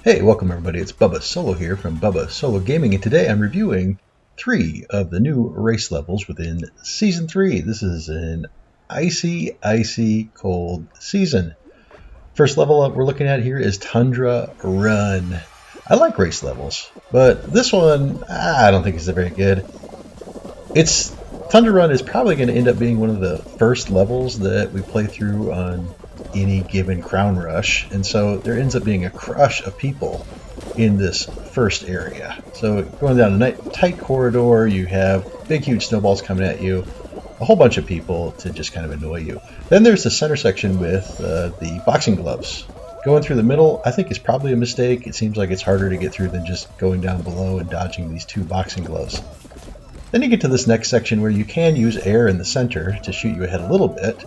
Hey, welcome everybody, it's Bubba Solo here from Bubba Solo Gaming, and today I'm reviewing 3 of the new race levels within Season 3. This is an icy cold season. First level we're looking at here is Tundra Run. I like race levels, but this one, I don't think is very good. Tundra Run is probably going to end up being one of the first levels that we play through on any given Crown Rush, and so there ends up being a crush of people in this first area. So going down a tight corridor, you have big huge snowballs coming at you, a whole bunch of people to just kind of annoy you. Then there's the center section with the boxing gloves. Going through the middle, I think, is probably a mistake. It seems like it's harder to get through than just going down below and dodging these 2 boxing gloves. Then you get to this next section where you can use air in the center to shoot you ahead a little bit.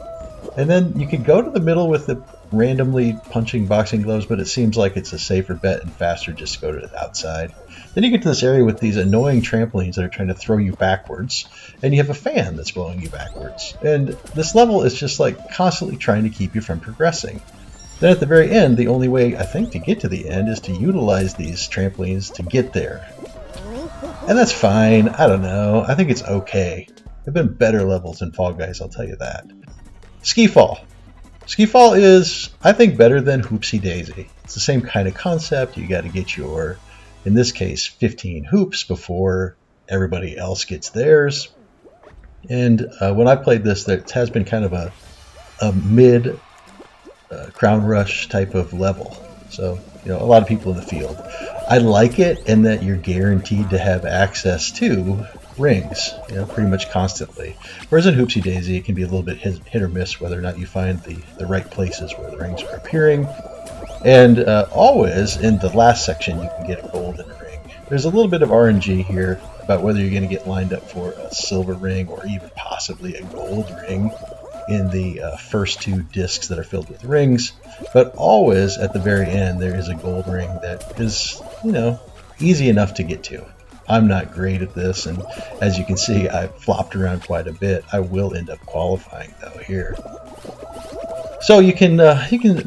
And then you can go to the middle with the randomly punching boxing gloves, but it seems like it's a safer bet and faster just to go to the outside. Then you get to this area with these annoying trampolines that are trying to throw you backwards, and you have a fan that's blowing you backwards. And this level is just like constantly trying to keep you from progressing. Then at the very end, the only way I think to get to the end is to utilize these trampolines to get there. And that's fine. I don't know. I think it's okay. There have been better levels in Fall Guys, I'll tell you that. Ski Fall. Ski Fall is, I think, better than Hoopsie Daisy. It's the same kind of concept. You got to get your, in this case, 15 hoops before everybody else gets theirs. And when I played this, it has been kind of a mid Crown Rush type of level. So, you know, a lot of people in the field. I like it in that you're guaranteed to have access to rings, you know, pretty much constantly. Whereas in Hoopsie Daisy, it can be a little bit hit or miss whether or not you find the right places where the rings are appearing. And always in the last section, you can get a golden ring. There's a little bit of RNG here about whether you're going to get lined up for a silver ring or even possibly a gold ring in the first 2 discs that are filled with rings. But always at the very end, there is a gold ring that is, you know, easy enough to get to. I'm not great at this, and as you can see, I've flopped around quite a bit. I will end up qualifying though here. So you can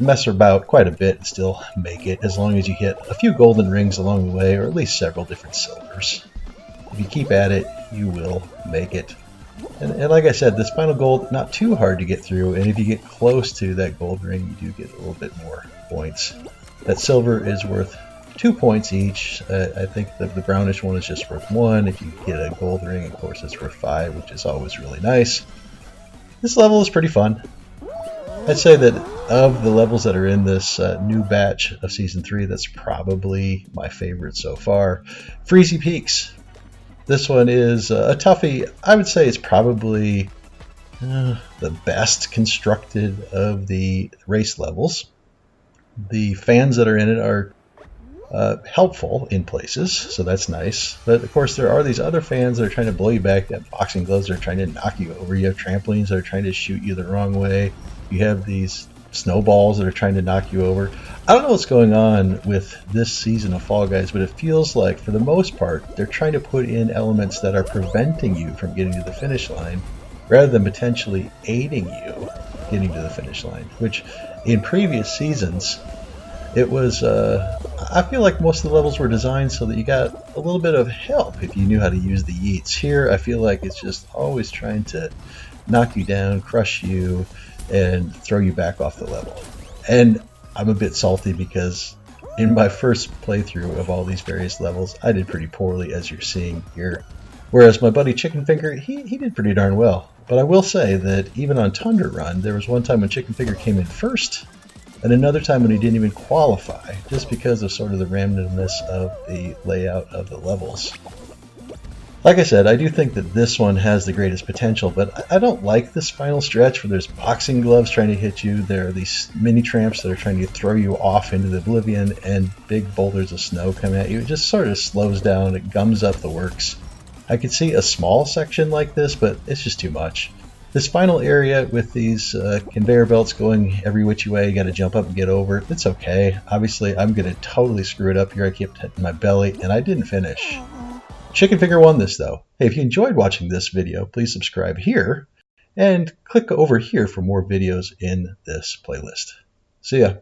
mess about quite a bit and still make it, as long as you hit a few golden rings along the way, or at least several different silvers. If you keep at it, you will make it. And like I said, this final gold, not too hard to get through, and if you get close to that gold ring, you do get a little bit more points. That silver is worth 2 points each. I think the brownish one is just worth 1. If you get a gold ring, of course, it's worth 5, which is always really nice. This level is pretty fun. I'd say that of the levels that are in this new batch of Season 3, that's probably my favorite so far. Freezy Peaks. This one is a toughie. I would say it's probably the best constructed of the race levels. The fans that are in it are helpful in places, so that's nice. But of course, there are these other fans that are trying to blow you back. You have boxing gloves that are trying to knock you over. You have trampolines that are trying to shoot you the wrong way. You have these snowballs that are trying to knock you over. I don't know what's going on with this season of Fall Guys, but it feels like, for the most part, they're trying to put in elements that are preventing you from getting to the finish line, rather than potentially aiding you getting to the finish line, which in previous seasons, it was, I feel like most of the levels were designed so that you got a little bit of help if you knew how to use the yeets. Here, I feel like it's just always trying to knock you down, crush you, and throw you back off the level. And I'm a bit salty because in my first playthrough of all these various levels, I did pretty poorly, as you're seeing here. Whereas my buddy Chicken Finger, he did pretty darn well. But I will say that even on Tundra Run, there was one time when Chicken Finger came in first, and another time when he didn't even qualify, just because of sort of the randomness of the layout of the levels. Like I said, I do think that this one has the greatest potential, but I don't like this final stretch where there's boxing gloves trying to hit you, there are these mini tramps that are trying to throw you off into the oblivion, and big boulders of snow come at you. It just sort of slows down, it gums up the works. I could see a small section like this, but it's just too much. This final area with these conveyor belts going every which way, you got to jump up and get over. It's okay. Obviously, I'm going to totally screw it up here. I kept hitting my belly, and I didn't finish. Chicken Finger won this, though. Hey, if you enjoyed watching this video, please subscribe here, and click over here for more videos in this playlist. See ya.